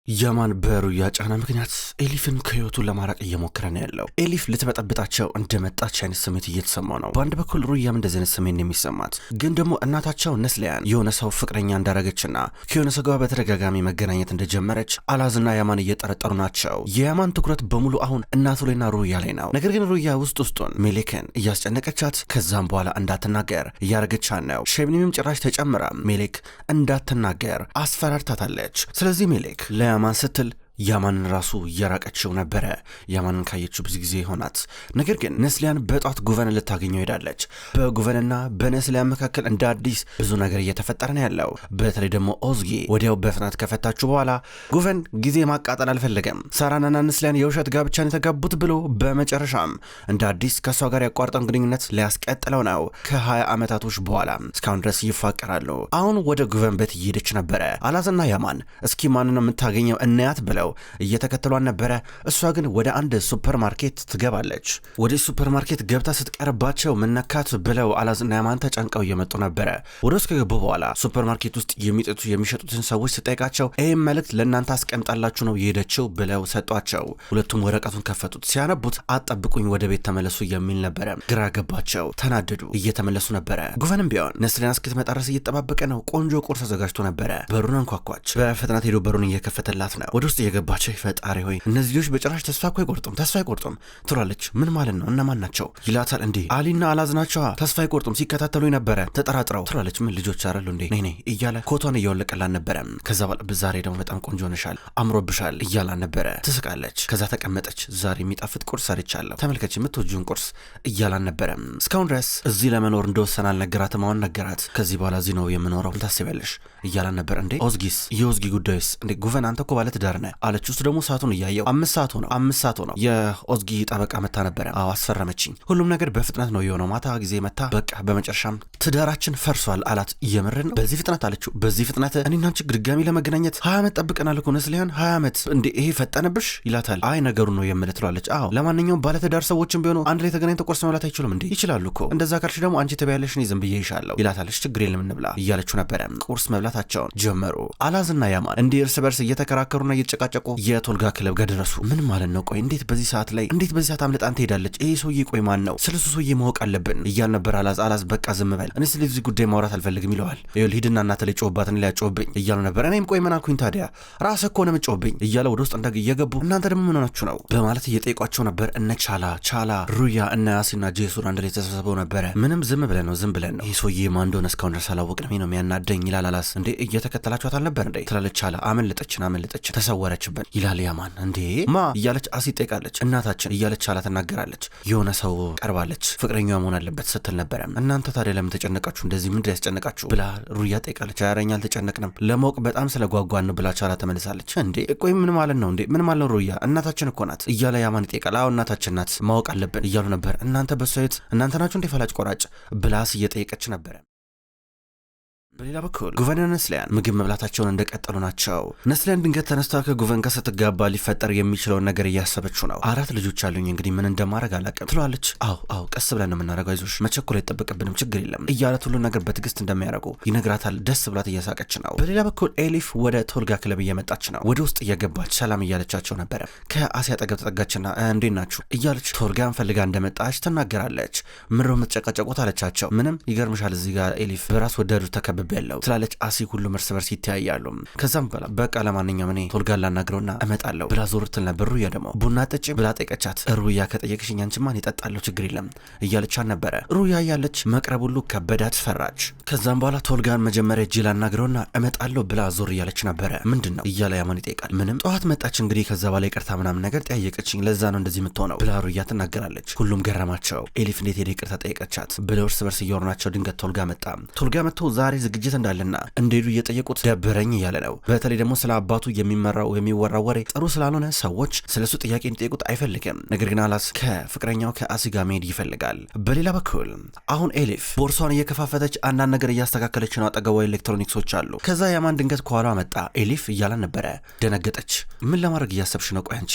ያማን በሩያ ጫና ምክንያት ኤሊፍን ከህይወቱ ለማራቅ እየሞከረ ነው ያለው። ኤሊፍ ልትበጠብጣቸው እንደመጣች አይነት ስሜት እየተሰማው ነው። በአንድ በኩል ሩያም እንደዚህ አይነት ስሜት የሚሰማት ግን ደግሞ እናታቸው ነስሊያን የሆነ ሰው ፍቅረኛ እንዳረገችና ከሆነ ሰው ጋር በተደጋጋሚ መገናኘት እንደጀመረች አላዝና ያማን እየጠረጠሩ ናቸው። የያማን ትኩረት በሙሉ አሁን እናቱ ላይና ሩያ ላይ ነው። ነገር ግን ሩያ ውስጡን ሜሌክን እያስጨነቀቻት ከዛም በኋላ እንዳትናገር እያረገቻት ነው። ሸብኒምም ጭራሽ ተጨምራ ሜሌክ እንዳትናገር አስፈራርታታለች። ስለዚህ ሜሌክ ያማን ስትል ያማንን ራሱ እየራቀችው ነበረ። ያማንን ካየችው ብዙ ጊዜ ሆናት። ነገር ግን ነስሊያን በጧት ጉቨን ልታገኘው ሄዳለች። በጉቨንና በነስሊያን መካከል እንደ አዲስ ብዙ ነገር እየተፈጠረ ነው ያለው። በተለይ ደግሞ ኦዝጊ ወዲያው በፍጥነት ከፈታችሁ በኋላ ጉቨን ጊዜ ማቃጠል አልፈለገም። ሳራናና ነስሊያን የውሸት ጋብቻን የተጋቡት ብሎ በመጨረሻም እንደ አዲስ ከእሷ ጋር ያቋርጠን ግንኙነት ሊያስቀጥለው ነው። ከ20 ዓመታቶች በኋላ እስካሁን ድረስ ይፋቀራሉ። አሁን ወደ ጉቨን ቤት እየሄደች ነበረ። አላዝና ያማን እስኪ ማንን ነው የምታገኘው እናያት ብለው እየተከተሏን ነበረ። እሷ ግን ወደ አንድ ሱፐርማርኬት ትገባለች። ወደ ሱፐርማርኬት ገብታ ስትቀርባቸው ምነካት ብለው አላዝና ያማን ተጨንቀው እየመጡ ነበረ። ወደ ውስጥ ከገቡ በኋላ ሱፐርማርኬት ውስጥ የሚሸጡትን ሰዎች ስጠይቃቸው ይህም መልእክት ለእናንተ አስቀምጣላችሁ ነው የሄደችው ብለው ሰጧቸው። ሁለቱም ወረቀቱን ከፈቱት። ሲያነቡት አጠብቁኝ ወደ ቤት ተመለሱ የሚል ነበረ። ግራ ገባቸው፣ ተናደዱ። እየተመለሱ ነበረ። ጉቨንም ቢሆን ነስሊያን እስክትመጣ ድረስ እየተጠባበቀ ነው። ቆንጆ ቁርስ ተዘጋጅቶ ነበረ። በሩን አንኳኳች። በፍጥነት ሄዶ በሩን እየከፈተላት ነው። ወደ ውስጥ ባቸው ፈጣሪ ሆይ እነዚህ ልጆች በጭራሽ ተስፋ አይቆርጡም ትሏለች። ምን ማለት ነው? እነማን ናቸው ይላታል። እንዴ አሊና አላዝ ናቸው። ተስፋ አይቆርጡም ሲከታተሉ ነበረ ተጠራጥረው ትላለች። ምን ልጆች አይደሉ እንዴ ነይ እያለ ኮቷን እያወለቀላን ነበረ። ከዛ በኋላ ዛሬ ደግሞ በጣም ቆንጆ ሆነሻል፣ አምሮብሻል እያላን ነበረ። ትስቃለች። ከዛ ተቀመጠች። ዛሬ የሚጣፍጥ ቁርስ ሰርቻለሁ ተመልከች፣ የምትወጂውን ቁርስ እያላን ነበረ። እስካሁን ድረስ እዚህ ለመኖር እንደወሰነ አልነገራትም። አሁን ነገራት። ከዚህ በኋላ እዚህ ነው የምኖረው ታስቢያለሽ እያላን ነበር። እንዴ ኦዝጊስ የኦዝጊ ጉዳይስ? እንዴ ጉቨን አንተ እኮ ባለ ትዳር ነህ አለች። ውስጥ ደግሞ ሰዓቱን እያየው 5 ሰዓት ነው። የኦዝጊ ጠበቃ መታ ነበረ። አዎ አስፈረመችኝ። ሁሉም ነገር በፍጥነት ነው የሆነው። ማታ ጊዜ መታ በቃ በመጨረሻም ትዳራችን ፈርሷል አላት። እየምርን ነው በዚህ ፍጥነት አለችው። በዚህ ፍጥነት እኔና አንቺ ድጋሚ ለመገናኘት 20 ዓመት ጠብቀናል እኮ ነስሊያን 20 ዓመት እንዴ ይሄ ፈጠነብሽ ይላታል። አይ ነገሩ ነው የምልህ ትላለች። አዎ ለማንኛውም ባለትዳር ሰዎችም ቢሆኑ አንድ ላይ ተገናኝተው ቁርስ መብላት አይችሉም እንዴ? ይችላሉ እኮ። እንደዛ ካልሽ ደግሞ አንቺ ተበያለሽ እኔ ዝም ብዬ ይሻለሁ ይላታለች። ችግር የለም እንብላ እያለችው ነበረ። ቁርስ መብላታቸውን ጀመሩ። አላዝና ያማን እንዲህ እርስ በርስ እየተከራከሩና እየተጨቃጨቁ የቶልጋ ክለብ ጋር ደረሱ። ምን ማለት ነው? ቆይ እንዴት በዚህ ሰዓት አምልጣን ትሄዳለች? ይሄ ሰውዬ ቆይ ማን ነው? ስለሱ ሰውዬ ማወቅ አለብን እያል ነበር። አላዝ በቃ ዝም በል እኔ ስለዚህ ጉዳይ ማውራት አልፈልግም ይለዋል። ይኸውልህ ሂድና እናተ ላይ ጮህባት፣ እኔ ላይ ጮህብኝ እያሉ ነበር። እኔም ቆይ ምን አልኩኝ ታዲያ ራስህ እኮ ነው የምትጮህብኝ እያለ ወደ ውስጥ እየገቡ እናንተ ደግሞ ምን ሆናችሁ ነው በማለት እየጠየቋቸው ነበር። እነ ቻላ ሩያ እና ያሲና ጄሱር አንድ ላይ ተሰብስበው ነበረ። ምንም ዝም ብለን ነው ይሄ ሰውዬ ማን እንደሆነ እስካሁን ድረስ አላወቅንም ነው የሚያናደኝ ይላል አላዝ። እንዴ እየተከተላችኋት አልነበር እንዴ ትላለች ቻላ። አመለጠችን ተሰወረችብን ይላል ያማን። እንዴ ማ እያለች አሲ ጠይቃለች። እናታችን እያለች ቻላ ትናገራለች። የሆነ ሰው ቀርባለች ፍቅረኛዋ መሆን አለበት ስትል ነበረ። እናንተ ታዲያ ለምን ተጨነቃችሁ? እንደዚህ ምንድን ያስጨነቃችሁ ብላ ሩያ ጠይቃለች። አያረኛ አልተጨነቅንም ለማወቅ በጣም ስለጓጓን ብላ ቻላ ተመልሳለች። እንዴ ቆይ ምን ማለት ነው? እንዴ ምን ማለት ነው? ሩያ እናታችን እኮ ናት እያለ ያማን ይጠይቃል። አዎ እናታችን ናት ማወቅ አለብን እያሉ ነበር። እናንተ በሷየት እናንተ ናችሁ እንዴ ፈላጭ ቆራጭ ብላስ እየጠየቀች ነበረ። በሌላ በኩል ጉቨንና ነስሊያን ምግብ መብላታቸውን እንደቀጠሉ ናቸው። ነስሊያን ድንገት ተነስታ ከጉቨን ጋር ስትጋባ ሊፈጠር የሚችለውን ነገር እያሰበችው ነው። 4 ልጆች አሉኝ እንግዲህ ምን እንደማድረግ አላውቅም ትለዋለች። አዎ ቀስ ብለን ነው የምናደርገው፣ አይዞሽ መቸኮል አይጠበቅብንም ችግር የለም እያለት ሁሉ ነገር በትዕግስት እንደሚያደርጉ ይነግራታል። ደስ ብላት እያሳቀች ነው። በሌላ በኩል ኤሊፍ ወደ ቶልጋ ክለብ እየመጣች ነው። ወደ ውስጥ እየገባች ሰላም እያለቻቸው ነበረ። ከአሲያ አጠገብ ተጠጋችና እንዴት ናችሁ እያለች ቶልጋን ፈልጋ እንደመጣች ትናገራለች። ምነው የምትጨቃጨቁት አለቻቸው። ምንም ይገርምሻል እዚህ ጋር ኤሊፍ በራስ ወዳዱ ተከብብ ያለው ትላለች። አሲ ሁሉም እርስ በርስ ይተያያሉ። ከዛም በቃ ለማንኛውም እኔ ቶልጋን ላናግረውና እመጣለሁ ብላ ዞር ትል ነበር። ሩያ ደግሞ ቡና ጠጪ ብላ ጠየቀቻት። ሩያ ከጠየቅሽኝ አንቺማ እኔ እጠጣለሁ ችግር የለም እያለቻት ነበረ። ሩያ ያለች መቅረብ ሁሉ ከበዳት፣ ፈራች። ከዛም በኋላ ቶልጋን መጀመሪያ እጅ ላናግረውና እመጣለሁ ብላ ዞር እያለች ነበረ። ምንድን ነው እያለ ያማን ይጠይቃል። ምንም ጠዋት መጣች እንግዲህ ከዛ በኋላ ይቅርታ ምናምን ነገር ጠያየቀችኝ ለዛ ነው እንደዚህ የምትሆነው ብላ ሩያ ትናገራለች። ሁሉም ገረማቸው። ኤሊፍ እንዴት ሄደ ይቅርታ ጠየቀቻት ብለው እርስ በርስ እያወሩናቸው ድንገት ቶልጋ መጥቶ ዛሬ ዝግጅት እንዳለና እንደሄዱ እየጠየቁት ደበረኝ እያለ ነው። በተለይ ደግሞ ስለ አባቱ የሚወራው ወሬ ጥሩ ስላልሆነ ሰዎች ስለሱ ጥያቄ እንዲጠይቁት አይፈልግም። ነገር ግን አላዝ ከፍቅረኛው ከአሲ ጋር መሄድ ይፈልጋል። በሌላ በኩል አሁን ኤሊፍ ቦርሷን እየከፋፈተች አንዳንድ ነገር እያስተካከለች ነው። አጠገቧ ኤሌክትሮኒክሶች አሉ። ከዛ ያማን ድንገት ከኋላ መጣ። ኤሊፍ እያላን ነበረ። ደነገጠች። ምን ለማድረግ እያሰብሽ ነው? ቆይ አንቺ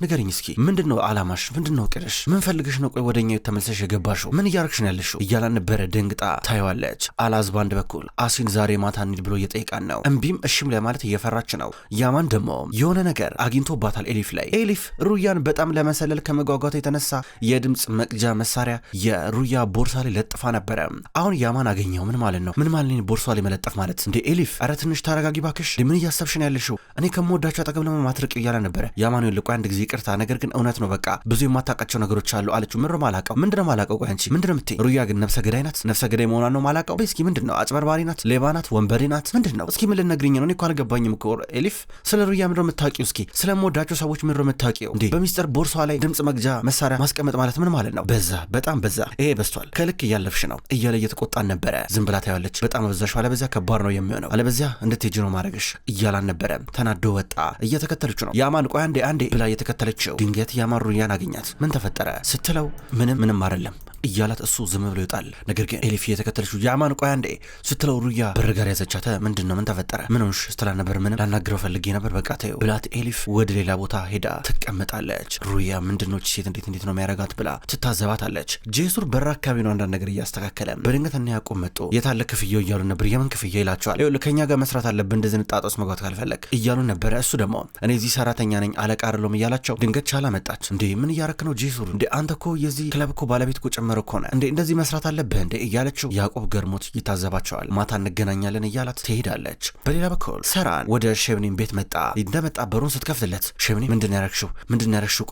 ንገሪኝ እስኪ ምንድነው አላማሽ? ምንድነው ቅርሽ? ምን ፈልገሽ ነው? ቆይ ወደኛ ተመልሰሽ የገባሽው ምን እያረግሽ ነው ያለሽው? እያላን ነበረ። ደንግጣ ታየዋለች። አላዝ ባንድ በኩል አሲን ዛሬ ማታ እንሂድ ብሎ እየጠየቃን ነው። እምቢም እሺም ለማለት እየፈራች ነው። ያማን ደግሞ የሆነ ነገር አግኝቶባታል ኤሊፍ ላይ። ኤሊፍ ሩያን በጣም ለመሰለል ከመጓጓቱ የተነሳ የድምፅ መቅጃ መሳሪያ የሩያ ቦርሳ ላይ ለጥፋ ነበረ። አሁን ያማን አገኘው። ምን ማለት ነው? ምን ማለት ነው ቦርሳ ላይ መለጠፍ ማለት? እንዴ ኤሊፍ ኧረ ትንሽ ታረጋጊ ባክሽ፣ ምን እያሰብሽ ነው ያለሽው? እኔ ከምወዳቸው አጠገብ ለምን ማትርቅ እያለ ነበረ። ያማን ይልቆ አንድ ጊዜ ይቅርታ፣ ነገር ግን እውነት ነው በቃ ብዙ የማታውቃቸው ነገሮች አሉ አለችው። ምንድነው ማላውቀው? ምንድነው ማላውቀው? ቆይ አንቺ ምንድነው የምትይ? ሩያ ግን ነፍሰ ገዳይ ናት? ነፍሰ ገዳይ መሆኗን ነው ማላውቀው? እስኪ ምንድነው? አጭበርባሪ ናት? ሌባ ናት? ወንበዴ ናት? ምንድነው? እስኪ ምን ልትነግሪኝ ነው? እኔ እኮ አልገባኝም እኮ ኤሊፍ። ስለ ሩያ ምንድነው የምታውቂው? እስኪ ስለምወዳቸው ሰዎች ምንድነው የምታውቂው? እንዴ በሚስጥር ቦርሷ ላይ ድምፅ መግጃ መሳሪያ ማስቀመጥ ማለት ምን ማለት ነው? በዛ በጣም በዛ፣ ይሄ በስቷል፣ ከልክ እያለፍሽ ነው እያለ እየተቆጣን ነበረ። ዝም ብላ ታያለች። በጣም በዛሽ፣ አለበዚያ ከባድ ነው የሚሆነው፣ አለበዚያ እንድትሄጂ ነው ማድረግሽ እያላን ነበረ። ተናዶ ወጣ። እየተከተለችው ነው። ያማን ቆይ አንዴ ብላ እየተከተለችው ድንገት ያማን ሩያን አገኛት። ምን ተፈጠረ ስትለው ምንም አይደለም እያላት እሱ ዝም ብሎ ይወጣል። ነገር ግን ኤሊፍ እየተከተለችው ያማን ቆይ አንዴ ስትለው ሩያ በር ጋር ያዘቻተ። ምንድነው? ምን ተፈጠረ? ምን ሆንሽ ስትላ ነበር። ምንም ላናግረው ፈልጌ ነበር በቃ ተይው ብላት ኤሊፍ ወደ ሌላ ቦታ ሄዳ ትቀመጣለች። ሩያ ምንድነው ሴት እንዴት ነው የሚያረጋት ብላ ትታዘባታለች። ጄሱር በር አካባቢ ነው አንዳንድ ነገር እያስተካከለ። በድንገት እና ያቆም መጥቶ የታለ ክፍያው እያሉ ነበር። የምን ክፍያ ይላቸዋል። ይኸውልህ ከኛ ጋር መስራት አለብን እንደዚህ ንጣጣስ መግባት ካልፈለግ እያሉ ነበረ። እሱ ደግሞ እኔ እዚህ ሰራተኛ ነኝ አለቃ አይደለም እያላቸው ድንገት ቻላ መጣች። እንዴ ምን እያረክ ነው ጄሱር? እንዴ አንተ እኮ የዚህ ክለብ እኮ ባለቤት እኮ ጨመረ እኮ ነህ እንዴ እንደዚህ መስራት አለብህ እንዴ እያለችው ያዕቆብ ገርሞት ይታዘባቸዋል። ማታ እንገናኛለን እያላት ትሄዳለች። በሌላ በኩል ሰራን ወደ ሼብኒም ቤት መጣ። እንደመጣ በሩን ስትከፍትለት ሼብኒ ምንድን ያረግሽው?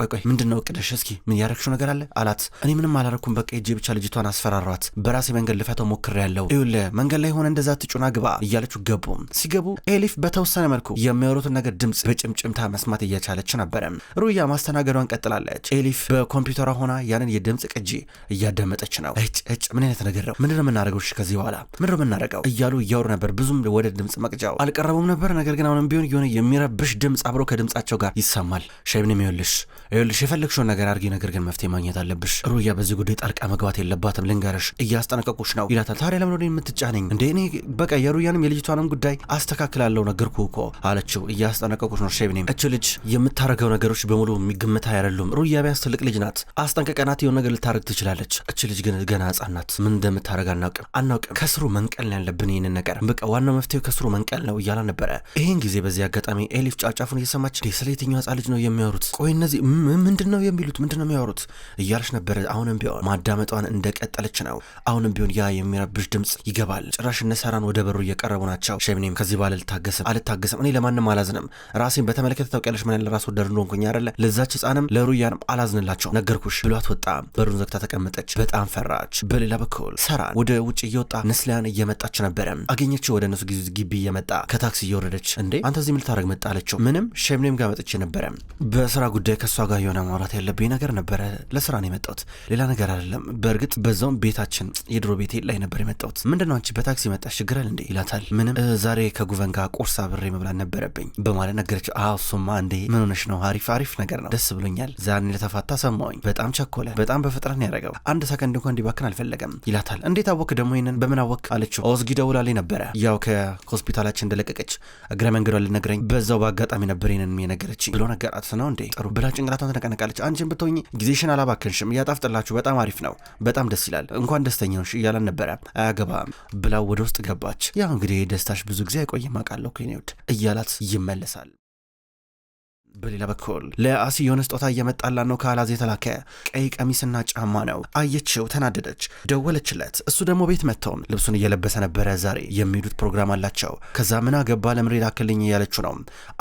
ቆይ ምንድነው እቅድሽ? እስኪ ምን ያረግሽው ነገር አለ አላት። እኔ ምንም አላረኩም በቃ እጄ ብቻ ልጅቷን አስፈራሯት፣ በራሴ መንገድ ልፈተው ሞክሬያለሁ። ይኸውልህ መንገድ ላይ ሆነ እንደዛ ትጩና ግባ እያለችው ገቡ። ሲገቡ ኤሊፍ በተወሰነ መልኩ የሚያወሩትን ነገር ድምፅ በጭምጭምታ መስማት እየቻለች ነበረ። ሩያ ማስተናገዷን ቀጥላለች። ኤሊፍ በኮምፒውተሯ ሆና ያንን የድምፅ ቅጂ እያዳመጠች ነው። እጭ ምን አይነት ነገር ነው? ምንድነው የምናደርገው? ከዚህ በኋላ ምንድነው የምናደርገው እያሉ እያወሩ ነበር። ብዙም ወደ ድምፅ መቅጃው አልቀረቡም ነበር። ነገር ግን አሁንም ቢሆን የሆነ የሚረብሽ ድምፅ አብሮ ከድምፃቸው ጋር ይሰማል። ሼብኒም ይኸውልሽ የፈለግሽውን ነገር አድርጊ፣ ነገር ግን መፍትሄ ማግኘት አለብሽ። ሩያ በዚህ ጉዳይ ጣልቃ መግባት የለባትም ልንገርሽ፣ እያስጠነቀቁሽ ነው ይላታል። ታዲያ ለምን ወደ የምትጫነኝ እንዴ? እኔ በቃ የሩያንም የልጅቷንም ጉዳይ አስተካክላለሁ ነገርኩ እኮ አለችው። እያስጠነቀቁሽ ነው ሼብኒም። እች ልጅ የምታረገው ነገሮች በሙሉ የሚገምታ አይደሉም። ሩያ ቢያንስ ትልቅ ልጅ ናት። አስጠንቀቀናት የሆነ ነገር ልታረግ ትችላለች። እች ልጅ ግን ገና ሕፃን ናት። ምን እንደምታረግ አናውቅም። ከስሩ መንቀል ነው ያለብን ይህንን ነገር። በቃ ዋናው መፍትሄው ከስሩ መንቀል ነው እያላ ነበረ። ይህን ጊዜ በዚህ አጋጣሚ ኤሊፍ ጫጫፉን እየሰማች ስለ የትኛው ሕፃን ልጅ ነው የሚያወሩት? ቆይ እነዚህ ምንድነው የሚሉት? ምንድነው የሚያወሩት እያለች ነበረ። አሁንም ቢሆን ማዳመጧን እንደቀጠለች ነው። አሁንም ቢሆን ያ የሚረብሽ ድምፅ ይገባል። ጭራሽ እነ ሰራን ወደ በሩ እየቀረቡ ናቸው። ሼብኒም ከዚህ በኋላ አልታገስም፣ እኔ ለማንም አላዝንም። ራሴን በተመለከተ ታውቂያለሽ ምን ያለ ራስ ወዳድ እንደሆንኩኝ አይደለ? ለዛች ሕፃንም ለሩያንም አላዝንላቸው ነገርኩሽ ብሏት ወጣ። በሩን ዘግታ ተቀመጠች። በጣም ፈራች። በሌላ በኩል ሰራን ወደ ውጭ እየወጣ ነስሊያን እየመጣች ነበረ። አገኘችው። ወደ እነሱ ግቢ እየመጣ ከታክሲ እየወረደች እንዴ አንተ እዚህ ምን ልታረግ መጣ አለችው። ምንም ሼብኒም ጋር መጥቼ ነበረ። በስራ ጉዳይ ከሷ ጋር የሆነ ማውራት ያለብኝ ነገር ነበረ። ለስራ ነው የመጣሁት፣ ሌላ ነገር አይደለም። በእርግጥ በዛውም ቤታችን የድሮ ቤቴ ላይ ነበር የመጣሁት። ምንድነው አንቺ በታክሲ መጣሽ ችግር አለ እንዴ ይላታል። ምንም ዛሬ ከጉቨን ጋር ቁርስ አብሬ መብላት ነበረብኝ በማለት ነገረችው። እሱማ እንዴ ምን ሆነሽ ነው? አሪፍ ነገር ነው፣ ደስ ብሎኛል። ዛሬ ለተፋታ ሰማሁኝ። በጣም ቸኮለ፣ በጣም በፍጥነት ነው ያደረገው። አንድ ሰከንድ እንኳን እንዲባክን አልፈለገም ይላታል። እንዴት አወክ ደግሞ ይሄንን? በምን አወክ አለችው። ኦዝጊ ደውላልኝ ነበረ፣ ያው ከሆስፒታላችን እንደለቀቀች እግረ መንገዷ ልነግረኝ በዛው በአጋጣሚ ነበር ይሄንን የነገረች ብሎ ነገራት። ነው እንዴ ጥሩ ብላ ጭንቅላቷን ተነቀነቃለች። አንቺን ብትሆኚ ጊዜሽን አላባከንሽም፣ እያጣፍጥላችሁ በጣም አሪፍ ነው፣ በጣም ደስ ይላል፣ እንኳን ደስተኛ ነሽ እያለን ነበረ። አያገባም ብላው ወደ ውስጥ ገባች። ያው እንግዲህ ደስታሽ ብዙ ጊዜ አይቆይም አውቃለሁ እኮ የኔ ውድ እያላት ይመለሳል። በሌላ በኩል ለአሲ የሆነ ስጦታ እየመጣላት ነው። ከአላዝ የተላከ ቀይ ቀሚስና ጫማ ነው። አየችው፣ ተናደደች፣ ደወለችለት። እሱ ደግሞ ቤት መጥተው ልብሱን እየለበሰ ነበረ። ዛሬ የሚሄዱት ፕሮግራም አላቸው። ከዛ ምን አገባ ለምሬ ላክልኝ እያለችው ነው።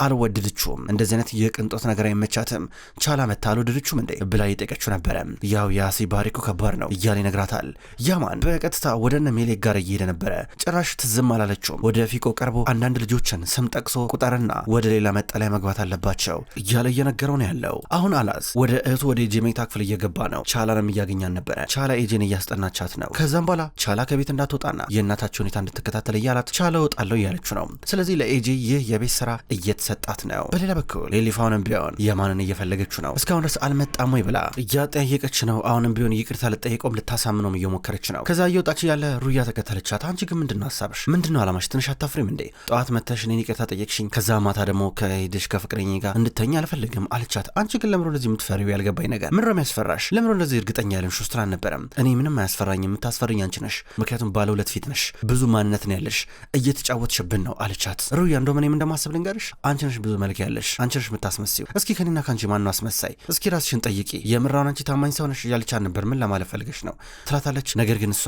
አልወደደችውም። እንደዚህ አይነት የቅንጦት ነገር አይመቻትም። ቻላ መታ አልወደደችውም እንዴ ብላ እየጠየቀችው ነበረ። ያው የአሲ ባህሪኩ ከባድ ነው እያለ ይነግራታል። ያማን በቀጥታ ወደ እነ ሜሌክ ጋር እየሄደ ነበረ። ጭራሽ ትዝም አላለችውም። ወደ ፊቆ ቀርቦ አንዳንድ ልጆችን ስም ጠቅሶ ቁጠርና ወደ ሌላ መጠለያ መግባት አለባቸው እያለ እየነገረው ነው ያለው። አሁን አላዝ ወደ እህቱ ወደ ኤጄ መኝታ ክፍል እየገባ ነው። ቻላንም እያገኛን ነበረ። ቻላ ኤጄን እያስጠናቻት ነው። ከዛም በኋላ ቻላ ከቤት እንዳትወጣና የእናታቸው ሁኔታ እንድትከታተል እያላት ቻላ እወጣለሁ እያለችው ነው። ስለዚህ ለኤጄ ይህ የቤት ስራ እየተሰጣት ነው። በሌላ በኩል ሌሊፋውንም ቢሆን የማንን እየፈለገችው ነው። እስካሁን ድረስ አልመጣም ወይ ብላ እያጠያየቀች ነው። አሁንም ቢሆን ይቅርታ ልጠይቀውም ልታሳምነውም እየሞከረች ነው። ከዛ እየወጣች ያለ ሩያ ተከተለቻት። አንቺ ግን ምንድነው ሀሳብሽ? ምንድነው አላማሽ? ትንሽ አታፍሪም እንዴ? ጠዋት መተሽ እኔን ይቅርታ ጠየቅሽኝ፣ ከዛ ማታ ደግሞ ከሄደሽ ከፍቅረኛ ጋር እንድተኛ አልፈልግም አለቻት። አንቺ ግን ለምሮ እንደዚህ የምትፈሪው ያልገባኝ ነገር ምንድን ነው የሚያስፈራሽ? ለምሮ እንደዚህ እርግጠኛ ያለሽ ስትል አልነበረም። እኔ ምንም አያስፈራኝም፣ የምታስፈሪኝ አንቺ ነሽ፣ ምክንያቱም ባለ ሁለት ፊት ነሽ፣ ብዙ ማንነት ነው ያለሽ፣ እየተጫወትሽብን ነው አለቻት። ሩያ እንደውም እኔም እንደማስብ ልንገርሽ፣ አንቺ ነሽ ብዙ መልክ ያለሽ፣ አንቺ ነሽ የምታስመስይው። እስኪ ከኔና ከአንቺ ማን ነው አስመሳይ? እስኪ ራስሽን ጠይቂ። የምራውን አንቺ ታማኝ ሰው ነሽ እያለቻት ነበር። ምን ለማለት ፈልገሽ ነው ትላታለች። ነገር ግን እሷ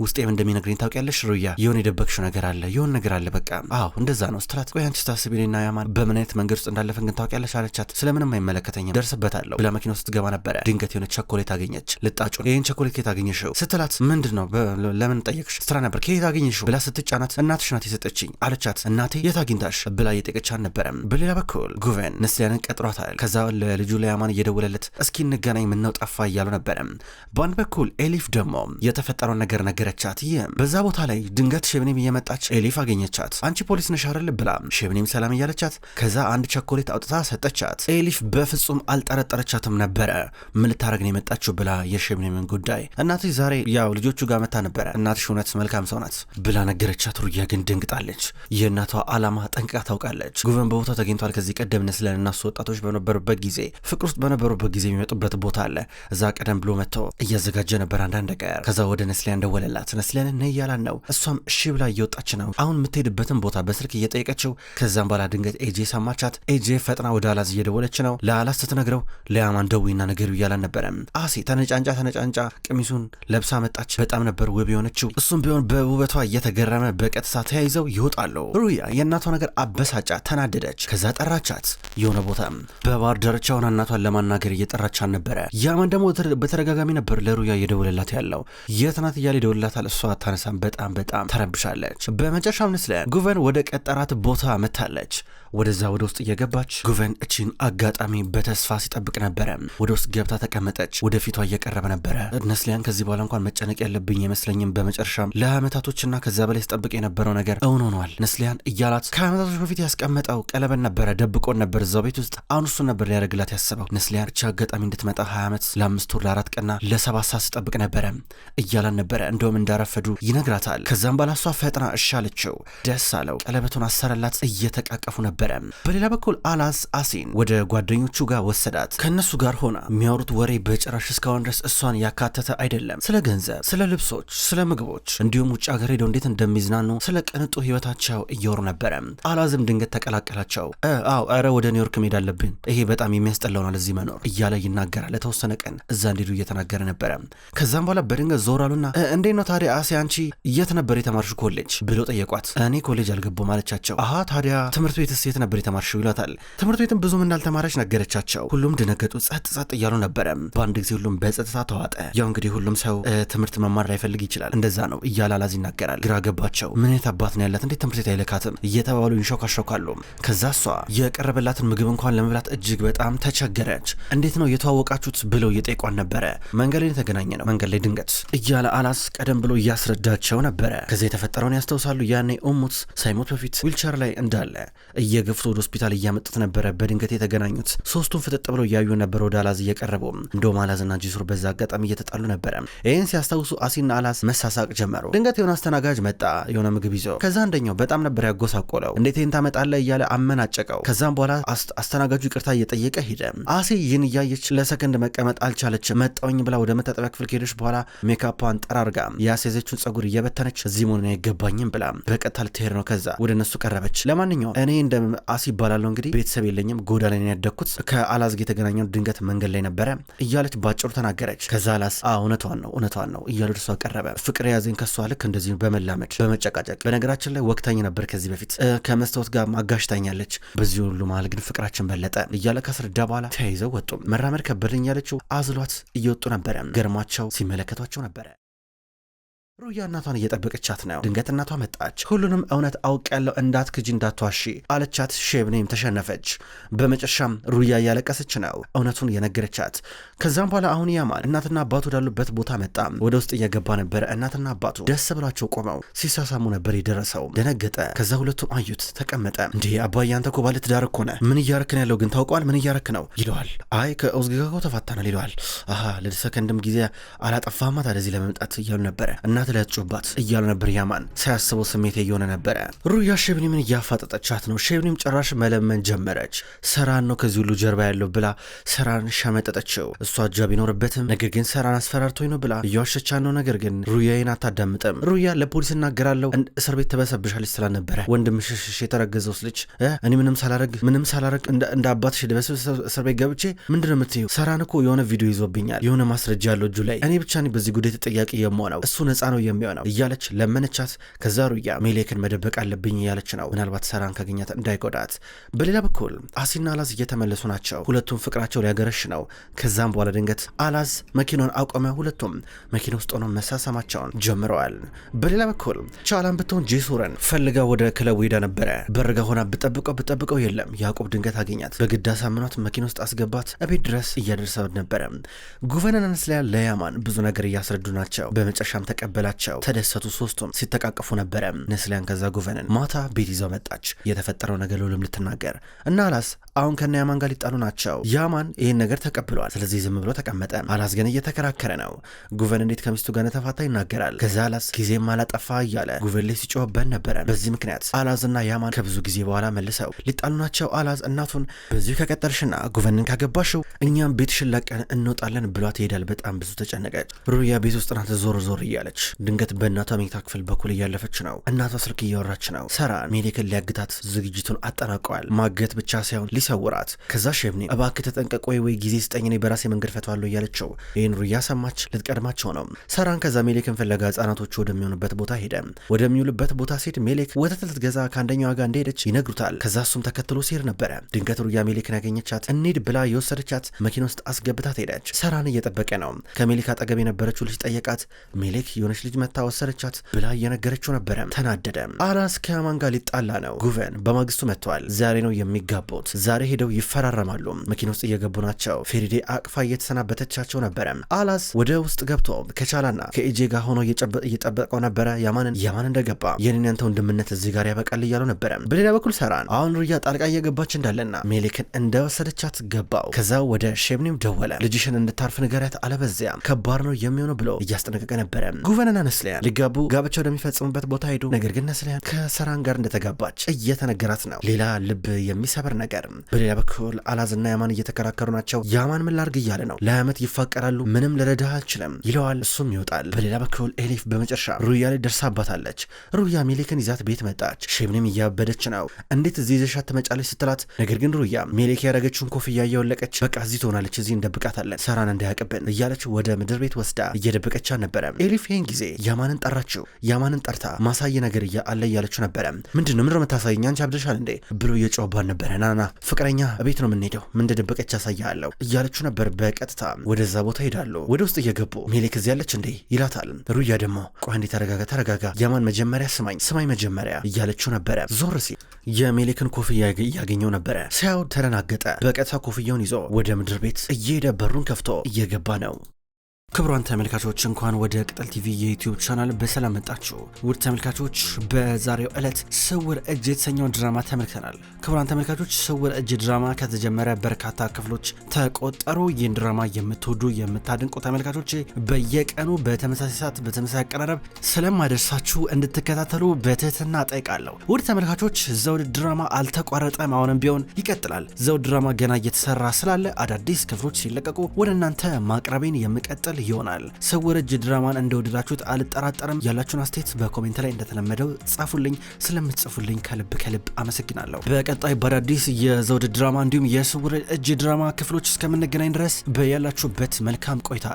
ውስጤም እንደሚነግረኝ ታውቂያለሽ ሩያ፣ የሆነ የደበቅሽው ነገር አለ፣ የሆነ ነገር አለ፣ በቃ አዎ እንደዛ ነው ስትላት፣ ቆይ አንቺ ስታስቢ እኔና ያማን በምን አይነት መንገድ ውስጥ እንዳለፈን ግን ታውቂያለሽ አለቻት። ስለምንም አይመለከተኝም ደርስበታለሁ ብላ መኪና ውስጥ ትገባ ነበረ። ድንገት የሆነ ቸኮሌት አገኘች። ልጣጩን ይህን ቸኮሌት ከየት አገኘሽው ስትላት፣ ምንድን ነው ለምን ጠየቅሽ ስትራ ነበር። ከየት አገኘሽው ብላ ስትጫናት፣ እናትሽ ናት የሰጠችኝ አለቻት። እናቴ የት አግኝታሽ ብላ እየጠየቀች አልነበረም። በሌላ በኩል ጉቨን ነስሊያንን ቀጥሯታል። ከዛ ለልጁ ለያማን እየደወለለት እስኪ እንገናኝ ምነው ጠፋ እያሉ ነበረ። በአንድ በኩል ኤሊፍ ደግሞ የተፈጠረውን ነገር ነገረቻት። ይህም በዛ ቦታ ላይ ድንገት ሼብኔም እየመጣች ኤሊፍ አገኘቻት። አንቺ ፖሊስ ነሽ አይደል ብላ ሼብኔም ሰላም እያለቻት ከዛ አንድ ቸኮሌት አውጥታ ሰጠቻት። ኤሊፍ በፍጹም አልጠረጠረቻትም ነበረ። ምን ልታረግ ነው የመጣችው ብላ የሼብኔምን ጉዳይ እናትሽ ዛሬ ያው ልጆቹ ጋር መታ ነበረ፣ እናትሽ እውነት መልካም ሰው ናት ብላ ነገረቻት። ሩያ ግን ደንግጣለች። የእናቷ ዓላማ ጠንቅቃ ታውቃለች። ጉቨን በቦታው ተገኝቷል። ከዚህ ቀደም ነስለን እናሱ ወጣቶች በነበሩበት ጊዜ ፍቅር ውስጥ በነበሩበት ጊዜ የሚመጡበት ቦታ አለ። እዛ ቀደም ብሎ መጥቶ እያዘጋጀ ነበር አንዳንድ ነገር። ከዛ ወደ ነስሊያን ደወለላት። ነስሊያን ነይ እያላን ነው። እሷም እሺ ብላ እየወጣች ነው። አሁን የምትሄድበትን ቦታ በስልክ እየጠየቀችው። ከዛም በኋላ ድንገት ኤጄ ሰማቻት። ኤጄ ፈጥና ወደ አላዝ እየደወለች ነው። ለአላዝ ስትነግረው ለያማን ደዊና ነገሩ እያላን ነበረ። አሴ ተነጫንጫ ቀሚሱን ለብሳ መጣች። በጣም ነበር ውብ የሆነችው። እሱም ቢሆን በውበቷ እየተገረመ በቀጥታ ተያይዘው ይወጣሉ። ሩያ የእናቷ ነገር አበሳጫ፣ ተናደደች። ከዛ ጠራቻት የሆነ ቦታ በባህር ዳርቻ ሆና እናቷን ለማናገር እየጠራቻት ነበረ። ያማን ደግሞ በተደጋጋሚ ነበር ለሩያ እየደወለላት ያለው። የት ናት እያለ ይደውልላታል። እሷ አታነሳም። በጣም ተረብሻለች። በመጨረሻም ነስሊያን ጉቨን ወደ ቀጠራት ቦታ መታለች። ወደዛ ወደ ውስጥ እየገባች ጉቨን እቺን አጋጣሚ በተስፋ ሲጠብቅ ነበረ። ወደ ውስጥ ገብታ ተቀመጠች። ወደፊቷ እየቀረበ ነበረ። ነስሊያን ከዚህ በኋላ እንኳን መጨነቅ ያለብኝ አይመስለኝም። በመጨረሻም ለአመታቶችና ከዛ በላይ ሲጠብቅ የነበረው ነገር እውን ሆኗል ነስሊያን እያላት ከአመታቶች በፊት ያስቀመጠው ቀለበት ነበረ፣ ደብቆን ነበር እዛው ቤት ውስጥ። አሁን እሱን ነበር ሊያደርግላት ያስበው። ነስሊያን እቺ አጋጣሚ እንድትመጣ 20 ዓመት ለ5 ወር ለ4 ቀንና ለ7 ሰዓት ሲጠብቅ ነበረ እያላን ነበረ። እንደውም እንዳረፈዱ ይነግራታል። ከዛም ባላ እሷ ፈጥና እሻለችው። ደስ አለው። ቀለበቱን አሰረላት። እየተቃቀፉ ነበረ። በሌላ በኩል አላዝ አሲን ወደ ጓደኞቹ ጋር ወሰዳት። ከነሱ ጋር ሆና የሚያወሩት ወሬ በጭራሽ እስካሁን ድረስ እሷን ያካተተ አይደለም። ስለ ገንዘብ፣ ስለ ልብሶች፣ ስለ ምግቦች እንዲሁም ውጭ ሀገር ሄደው እንዴት እንደሚዝናኑ ስለ ቅንጡ ህይወታቸው እየወሩ ነበረ። አላዝም ድንገት ተቀላቀላቸው። ኧረ ወደ ኒውዮርክ መሄድ አለብን፣ ይሄ በጣም የሚያስጠላውናል እዚህ መኖር እያለ ይናገራል። ለተወሰነ ቀን እዛ እንዲሄዱ እየተናገረ ነበረ። ከዛም በኋላ በድንገት ዞር አሉና እንዴት ነው ታዲያ አሴ አንቺ የት ነበር የተማርሽ ኮሌጅ ብሎ ጠየቋት። እኔ ኮሌጅ አልገባም አለቻቸው። አሃ ታዲያ ትምህርት ቤትስ የት ነበር የተማርሽው ይሏታል። ትምህርት ቤትም ብዙም እንዳልተማረች ነገረቻቸው። ሁሉም ድነገጡ። ጸጥ እያሉ ነበረ። በአንድ ጊዜ ሁሉም በጸጥታ ተዋጠ። ያው እንግዲህ ሁሉም ሰው ትምህርት መማር ላይፈልግ ይችላል፣ እንደዛ ነው እያለ አላዝ ይናገራል። ግራ ገባቸው። ምን አይነት አባት ነው ያላት እንዴት ትምህርት ቤት አይልካትም እየተባሉ ይንሾካሾካሉ። ከዛ እሷ የቀረበላትን ምግብ እንኳን ለመብላት እጅግ በጣም ተቸገረች። እንዴት ነው የተዋወቃችሁት ብለው እየጠየቋን ነበረ። መንገድ ላይ የተገናኘ ነው መንገድ ላይ ድንገት እያለ አላዝ ቀደም ብሎ እያስረዳቸው ነበረ። ከዛ የተፈጠረውን ያስታውሳሉ። ያኔ ኡሙት ሳይሞት በፊት ዊልቸር ላይ እንዳለ እየገፍቶ ወደ ሆስፒታል እያመጡት ነበረ። በድንገት የተገናኙት ሶስቱም ፍጥጥ ብለው እያዩ ነበር ወደ አላዝ እየቀረቡ። እንደውም አላዝና ጂሱር በዛ አጋጣሚ እየተጣሉ ነበረ። ይህን ሲያስታውሱ አሲና አላዝ መሳሳቅ ጀመሩ። ድንገት የሆነ አስተናጋጅ መጣ የሆነ ምግብ ይዞ። ከዛ አንደኛው በጣም ነበር ያጎሳቆለው። እንዴት ይህን ታመጣለህ እያለ አመናጨቀው። ከዛም በኋላ አስተናጋጁ ይቅርታ እየጠየቀ ሄደ። አሲ ይህን እያየች ለሰከንድ መቀመጥ አልቻለች። መጣውኝ ብላ ወደ መታጠቢያ ክፍል ከሄደች በኋላ ሜካፓን ጠራርጋ ያስያዘችውን ጸጉር እየበተነች እዚህ መሆኑን አይገባኝም ብላ በቀጥታ ልትሄድ ነው። ከዛ ወደ እነሱ ቀረበች። ለማንኛውም እኔ እንደ አሲ ይባላለሁ እንግዲህ ቤተሰብ የለኝም፣ ጎዳና ላይ ያደግኩት፣ ከአላዝ ጋር የተገናኘው ድንገት መንገድ ላይ ነበረ እያለች ባጭሩ ተናገረች። ከዛ አላዝ እውነቷን ነው እያለ እርሷ ቀረበ። ፍቅር ያዘኝ ከሷ ልክ እንደዚህ በመላመድ በመጨቃጨቅ። በነገራችን ላይ ወቅታኝ ነበር ከዚህ በፊት ከመስታወት ጋር አጋሽታኛለች። በዚህ ሁሉ መሀል ግን ፍቅራችን በለጠ እያለ ካስረዳ በኋላ ተያይዘው ወጡ። መራመድ ከበደኝ ያለችው አዝሏት እየወጡ ነበረ። ገርማቸው ሲመለከቷቸው ነበረ። ሩያ እናቷን እየጠበቀቻት ነው። ድንገት እናቷ መጣች። ሁሉንም እውነት አውቅ ያለው እንዳትክጂ እንዳትዋሺ አለቻት። ሼብኔም ተሸነፈች። በመጨረሻም ሩያ እያለቀሰች ነው እውነቱን የነገረቻት። ከዛም በኋላ አሁን ያማን እናትና አባቱ ወዳሉበት ቦታ መጣ። ወደ ውስጥ እየገባ ነበረ። እናትና አባቱ ደስ ብሏቸው ቆመው ሲሳሳሙ ነበር የደረሰው። ደነገጠ። ከዛ ሁለቱም አዩት። ተቀመጠ። እንዴ አባዬ አንተ እኮ ባለ ትዳር እኮ ነህ፣ ምን እያረክ ነው ያለው ግን ታውቀዋል? ምን እያረክ ነው ይለዋል። አይ ከኦዝጊ ጋር ተፋታናል ይለዋል። አሃ ለሰከንድም ጊዜ አላጠፋማ ታዲያ እዚህ ለመምጣት እያሉ ነበረ። አናት ላይ ያጮባት እያለ ነበር ያማን። ሳያስበው ስሜት እየሆነ ነበረ። ሩያ ሼብኒምን እያፋጠጠቻት ነው። ሼብኒም ጭራሽ መለመን ጀመረች። ሰራን ነው ከዚህ ሁሉ ጀርባ ያለው ብላ ሰራን ሸመጠጠችው። እሷ እጇ ቢኖርበትም ነገር ግን ሰራን አስፈራርቶኝ ነው ብላ እየዋሸቻ ነው። ነገር ግን ሩያዬን አታዳምጥም። ሩያ ለፖሊስ እናገራለሁ እስር ቤት ተበሰብሻለች ስላልነበረ ወንድምሽ የተረገዘውስ ልጅ እኔ ምንም ሳላረግ እንደ አባትሽ እስር ቤት ገብቼ ምንድነው የምትይው? ሰራን እኮ የሆነ ቪዲዮ ይዞብኛል፣ የሆነ ማስረጃ ያለው እጁ ላይ። እኔ ብቻ ነኝ በዚህ ጉዳይ ተጠያቂ የምሆነው፣ እሱ ነፃ ነው የሚሆነው እያለች ለመነቻት። ከዛ ሩያ ሜሌክን መደበቅ አለብኝ እያለች ነው፣ ምናልባት ሰራን ካገኛት እንዳይጎዳት። በሌላ በኩል አሲና አላዝ እየተመለሱ ናቸው። ሁለቱም ፍቅራቸው ሊያገረሽ ነው። ከዛም በኋላ ድንገት አላዝ መኪናውን አቆመ። ሁለቱም መኪና ውስጥ ሆነው መሳሰማቸውን ጀምረዋል። በሌላ በኩል ቻላን ብትሆን ጄሱርን ፈልጋ ወደ ክለቡ ሄዳ ነበረ። በርጋ ሆና ብጠብቀው የለም። ያዕቆብ ድንገት አገኛት። በግድ አሳምኗት መኪና ውስጥ አስገባት። እቤት ድረስ እያደረሰው ነበረ። ጉቨንና ነስሊያ ለያማን ብዙ ነገር እያስረዱ ናቸው። በመጨረሻም ተቀበላቸው። ተደሰቱ። ሶስቱም ሲተቃቀፉ ነበረ። ነስሊያን ከዛ ጉቨንን ማታ ቤት ይዘው መጣች። የተፈጠረው ነገር ለሁሉም ልትናገር እና አላስ አሁን ከነ ያማን ጋር ሊጣሉ ናቸው። ያማን ይህን ነገር ተቀብሏል። ስለዚህ ዝም ብሎ ተቀመጠ። አላስ ግን እየተከራከረ ነው። ጉቨን እንዴት ከሚስቱ ጋር ተፋታ ይናገራል። ከዛ አላስ ጊዜም አላጠፋ እያለ ጉቨን ላይ ሲጮህበት ነበረ። በዚህ ምክንያት አላዝና ያማን ከብዙ ጊዜ በኋላ መልሰው ሊጣሉ ናቸው። አላዝ እናቱን በዚሁ ከቀጠልሽና ጉቨንን ካገባሽው እኛም ቤትሽን ለቀን እንወጣለን ብሏት ይሄዳል። በጣም ብዙ ተጨነቀች። ሩያ ቤት ውስጥ ናት ዞር እያለች ድንገት በእናቷ መኝታ ክፍል በኩል እያለፈች ነው። እናቷ ስልክ እያወራች ነው። ሰራን ሜሌክን ሊያግታት ዝግጅቱን አጠናቀዋል። ማገት ብቻ ሳይሆን ሊሰውራት። ከዛ ሼብኒ እባክህ ተጠንቀቅ፣ ወይ ጊዜ ስጠኝ፣ እኔ በራሴ መንገድ ፈቷለሁ እያለችው ይህን ሩያ ሰማች። ልትቀድማቸው ነው ሰራን። ከዛ ሜሌክን ፍለጋ ህጻናቶቹ ወደሚሆኑበት ቦታ ሄደ። ወደሚውሉበት ቦታ ሴት ሜሌክ ወተት ልትገዛ ከአንደኛዋ ጋር እንደሄደች ይነግሩታል። ከዛ እሱም ተከትሎ ሲሄድ ነበረ። ድንገት ሩያ ሜሌክን ያገኘቻት። እንሂድ ብላ የወሰደቻት መኪና ውስጥ አስገብታት ሄደች። ሰራን እየጠበቀ ነው። ከሜሌክ አጠገብ የነበረችው ልጅ ጠየቃት። ሜሌክ የሆነች ልጅ መታ ወሰደቻት ብላ እየነገረችው ነበረ። ተናደደ። አላዝ ከያማን ጋር ሊጣላ ነው። ጉቨን በማግስቱ መጥተዋል። ዛሬ ነው የሚጋቡት። ዛሬ ሄደው ይፈራረማሉ። መኪና ውስጥ እየገቡ ናቸው። ፌሪዴ አቅፋ እየተሰናበተቻቸው ነበረ። አላዝ ወደ ውስጥ ገብቶ ከቻላና ከኤጄ ጋር ሆኖ እየጠበቀው ነበረ። ያማን እንደገባ የኔን ያንተ ወንድምነት እዚህ ጋር ያበቃል እያለው ነበረ። በሌላ በኩል ሰራን አሁን ሩያ ጣልቃ እየገባች እንዳለና ሜሌክን እንደወሰደቻት ገባው። ከዛ ወደ ሼብኒም ደወለ። ልጅሽን እንድታርፍ ንገሪያት፣ አለበዚያ ከባድ ነው የሚሆነው ብሎ እያስጠነቀቀ ነበረ። ጉቨንና ነስሊያን ሊጋቡ ጋብቻ ወደሚፈጽሙበት ቦታ ሄዱ። ነገር ግን ነስሊያን ከሰራን ጋር እንደተጋባች እየተነገራት ነው። ሌላ ልብ የሚሰበር ነገር። በሌላ በኩል አላዝና ያማን እየተከራከሩ ናቸው። ያማን ምን ላርግ እያለ ነው። ለዓመት ይፋቀራሉ። ምንም ልረዳህ አልችልም ይለዋል። እሱም ይወጣል። በሌላ በኩል ኤሊፍ በመጨረሻ ሩያ ላይ ደርሳባታለች። ሩያ ሜሌክን ይዛት ቤት መጣች። ሼብኒም እያበደች ነው። እንዴት እዚህ ይዘሻት ትመጫለች ስትላት፣ ነገር ግን ሩያ ሜሌክ ያደረገችውን ኮፍያ እያወለቀች በቃ እዚህ ትሆናለች፣ እዚህ እንደብቃታለን፣ ሰራን እንዳያቅብን እያለች ወደ ምድር ቤት ወስዳ እየደበቀቻ ነበረ። ኤሊፍ ይህን ጊዜ ያማንን ጠራችው። ያማንን ጠርታ ማሳየ ነገር አለ እያለችው ነበረ። ምንድነው መታሳየኝ? አንቺ አብደሻል እንዴ ብሎ እየጮህባን ነበረ። ናና ፍቅረኛ ቤት ነው የምንሄደው፣ ምን እንደደበቀች ያሳያለሁ እያለችው ነበር። በቀጥታ ወደዛ ቦታ ሄዳሉ። ወደ ውስጥ እየገቡ ሜሌክ እዚህ ያለች እንዴ ይላታል። ሩያ ደግሞ ቆይ እንዴ ተረጋጋ፣ ያማን መጀመሪያ ስማኝ መጀመሪያ እያለችው ነበረ። ዞር ሲል የሜሌክን ኮፍያ እያገኘው ነበረ። ሲያው ተረናገጠ። በቀጥታ ኮፍያውን ይዞ ወደ ምድር ቤት እየሄደ በሩን ከፍቶ እየገባ ነው። ክቡራን ተመልካቾች እንኳን ወደ ቅጠል ቲቪ የዩቲዩብ ቻናል በሰላም መጣችሁ። ውድ ተመልካቾች በዛሬው ዕለት ስውር እጅ የተሰኘውን ድራማ ተመልክተናል። ክቡራን ተመልካቾች ስውር እጅ ድራማ ከተጀመረ በርካታ ክፍሎች ተቆጠሩ። ይህን ድራማ የምትወዱ የምታድንቁ ተመልካቾች በየቀኑ በተመሳሳይ ሰዓት በተመሳሳይ አቀራረብ ስለማደርሳችሁ እንድትከታተሉ በትህትና ጠይቃለሁ። ውድ ተመልካቾች ዘውድ ድራማ አልተቋረጠም፣ አሁንም ቢሆን ይቀጥላል። ዘውድ ድራማ ገና እየተሰራ ስላለ አዳዲስ ክፍሎች ሲለቀቁ ወደ እናንተ ማቅረቤን የምቀጥል ይሆናል። ስውር እጅ ድራማን እንደወደዳችሁት አልጠራጠርም። ያላችሁን አስተያየት በኮሜንት ላይ እንደተለመደው ጻፉልኝ። ስለምትጽፉልኝ ከልብ አመሰግናለሁ። በቀጣይ በአዳዲስ የዘውድ ድራማ እንዲሁም የስውር እጅ ድራማ ክፍሎች እስከምንገናኝ ድረስ በያላችሁበት መልካም ቆይታ